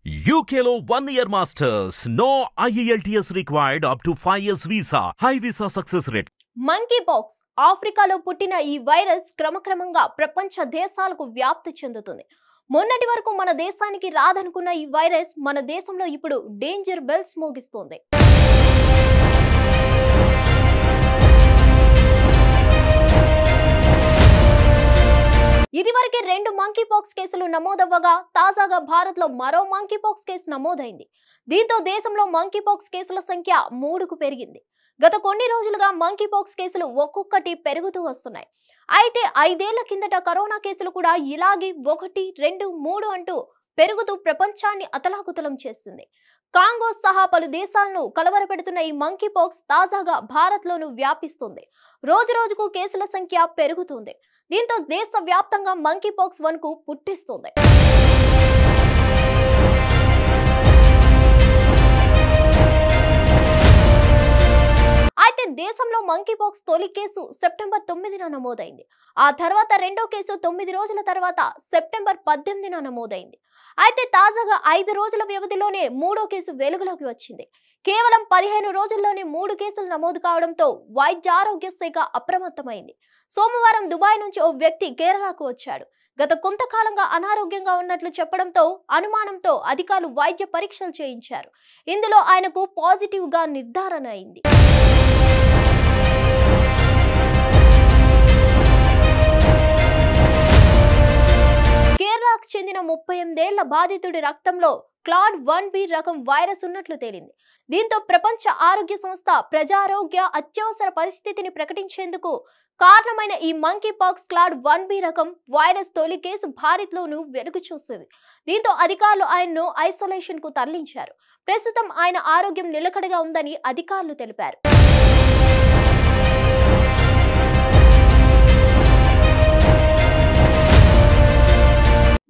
UKలో 1 year masters. No IELTS required up to 5 years visa. High visa success rate. Monkey pox ఆఫ్రికాలో పుట్టిన ఈ virus క్రమక్రమంగా ప్రపంచ దేశాలకు వ్యాప్తి చెందుతుంది. మొన్నటి వరకు మన దేశానికి రాదనుకున్న ఈ వైరస్ మన దేశంలో ఇప్పుడు డేంజర్ బెల్స్ మోగిస్తోంది. ఇదివరకే 2 మంకీ పాక్స్ కేసులు నమోదవ్వగా తాజాగా భారత్ లో మరో మంకీ పాక్స్ కేసు నమోదైంది. దీంతో దేశంలో మంకీ పాక్స్ కేసుల సంఖ్య 3కు పెరిగింది. గత కొన్ని రోజులుగా మంకీ పాక్స్ కేసులు ఒక్కొక్కటి పెరుగుతూ వస్తున్నాయి. అయితే 5 ఏళ్ల కిందట కరోనా కేసులు కూడా ఇలాగే 1, 2, 3 అంటూ పెరుగుతూ ప్రపంచాన్ని అతలాకుతలం చేసింది. కాంగో సహా పలు దేశాలను కలవరపెడుతున్న ఈ మంకీ పాక్స్ తాజాగా భారత్ లోను వ్యాపిస్తుంది. రోజు రోజుకు కేసుల సంఖ్య పెరుగుతుంది. దీంతో దేశవ్యాప్తంగా మంకీ పాక్స్ వణుకు పుట్టిస్తుంది. అయితే దేశంలో మంకీ పాక్స్ తొలి కేసు సెప్టెంబర్ 9న నమోదైంది. ఆ తర్వాత రెండో కేసు 9 రోజుల తర్వాత సెప్టెంబర్ 18న నమోదైంది. అయితే తాజాగా 5 రోజుల వ్యవధిలోనే మూడో కేసు వెలుగులోకి వచ్చింది. కేవలం 15 రోజుల్లోనే 3 కేసులు నమోదు కావడంతో వైద్య ఆరోగ్య శాఖ అప్రమత్తమైంది. సోమవారం దుబాయ్ నుంచి ఓ వ్యక్తి కేరళకు వచ్చాడు. గత కొంతకాలంగా అనారోగ్యంగా ఉన్నట్లు చెప్పడంతో అనుమానంతో అధికారులు వైద్య పరీక్షలు చేయించారు. ఇందులో ఆయనకు పాజిటివ్ గా నిర్ధారణ అయింది. కేరళకు చెందిన 38 ఏళ్ల బాధితుడి రక్తంలో క్లాడ్ 1B రకం వైరస్ ఉన్నట్లు తేలింది. దీంతో ప్రపంచ ఆరోగ్య సంస్థ ప్రజారోగ్య అత్యవసర పరిస్థితిని ప్రకటించేందుకు కారణమైన ఈ మంకీ పాక్స్ క్లాడ్ 1B రకం వైరస్ తొలి కేసు భారత్ లోను వెలుగు చూసింది. దీంతో అధికారులు ఆయన్ను ఐసోలేషన్ కు తరలించారు. ప్రస్తుతం ఆయన ఆరోగ్యం నిలకడగా ఉందని అధికారులు తెలిపారు.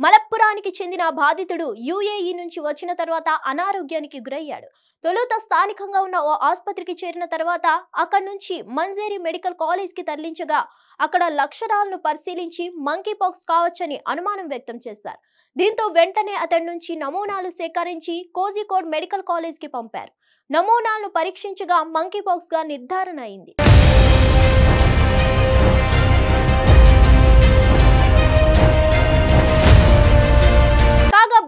మలప్పురానికి చెందిన బాధితుడు యుఏఈ నుంచి వచ్చిన తర్వాత అనారోగ్యానికి గురయ్యాడు. తొలుత స్థానికంగా ఉన్న ఓ ఆసుపత్రికి చేరిన తర్వాత అక్కడి నుంచి మంజేరి మెడికల్ కాలేజ్ కి తరలించగా అక్కడ లక్షణాలను పరిశీలించి మంకీ పాక్స్ కావచ్చని అనుమానం వ్యక్తం చేశారు. దీంతో వెంటనే అతడి నుంచి నమూనాలు సేకరించి కోజికోడ్ మెడికల్ కాలేజ్ కి పంపారు. నమూనాలను పరీక్షించగా మంకీ పాక్స్ గా నిర్ధారణ అయింది.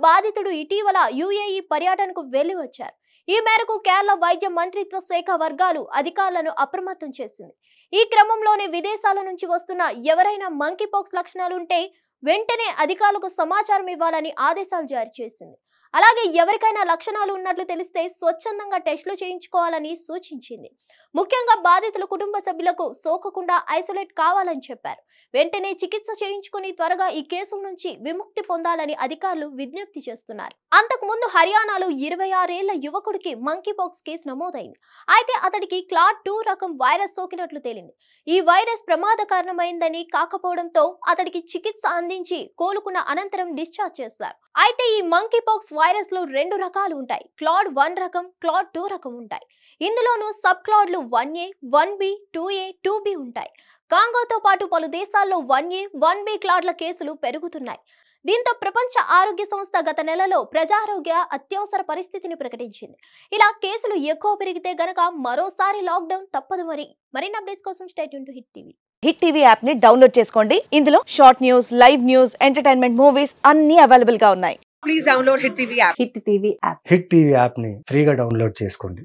బాధితుడు ఇటీవల యుఏఈ పర్యటనకు వెళ్లి వచ్చారు. ఈ మేరకు కేరళ వైద్య మంత్రిత్వ శాఖ వర్గాలు అధికారులను అప్రమత్తం చేసింది. ఈ క్రమంలోనే విదేశాల నుంచి వస్తున్న ఎవరైనా మంకీ పాక్స్ లక్షణాలుంటే వెంటనే అధికారులకు సమాచారం ఇవ్వాలని ఆదేశాలు జారీ చేసింది. అలాగే ఎవరికైనా లక్షణాలు ఉన్నట్లు తెలిస్తే స్వచ్ఛందంగా టెస్టులు చేయించుకోవాలని సూచించింది. ముఖ్యంగా బాధితుల కుటుంబ సభ్యులకు సోకకుండా ఐసోలేట్ కావాలని చెప్పారు. వెంటనే చికిత్స చేయించుకుని త్వరగా ఈ కేసుల నుంచి విముక్తి పొందాలని అధికారులు విజ్ఞప్తి చేస్తున్నారు. అంతకు ముందు హర్యానాలో 26 ఏళ్ల యువకుడికి మంకీ పాక్స్ కేసు నమోదైంది. అయితే అతడికి క్లాడ్ 2 రకం వైరస్ సోకినట్లు తేలింది. ఈ వైరస్ ప్రమాదకరమైందని కాకపోవడంతో అతడికి చికిత్స అందించి కోలుకున్న అనంతరం డిశ్చార్జ్ చేశారు. అయితే ఈ మంకీ పాక్స్ వైరస్ లో 2 రకాలు ఉంటాయి. క్లాడ్ 1 రకం, క్లాడ్ 2 రకం ఉంటాయి. ఇందులోనూ sub క్లాడ్లు 1A, 1B, 2A, 2B ఉంటాయి. కాంగోతో పాటు పలు దేశాల్లో 1A, 1B క్లాడ్ల కేసులు పెరుగుతున్నాయి. దీంతో ప్రపంచ ఆరోగ్య సంస్థ గత నెలలో ప్రజారోగ్య అత్యవసర పరిస్థితిని ప్రకటించింది. ఇలా కేసులు ఎక్కువ పెరిగితే గనక మరోసారి లాక్డౌన్ తప్పదు. మరిన్ని అప్డేట్స్ కోసం stay tune to hit TV. Hit TV app ని డౌన్లోడ్ చేసుకోండి. ఇందులో short news, live news, entertainment movies అన్ని అవైలబుల్ గా ఉన్నాయి. Please download Hit TV app. Hit TV app. Hit TV app ని ఫ్రీగా డౌన్లోడ్ చేసుకోండి.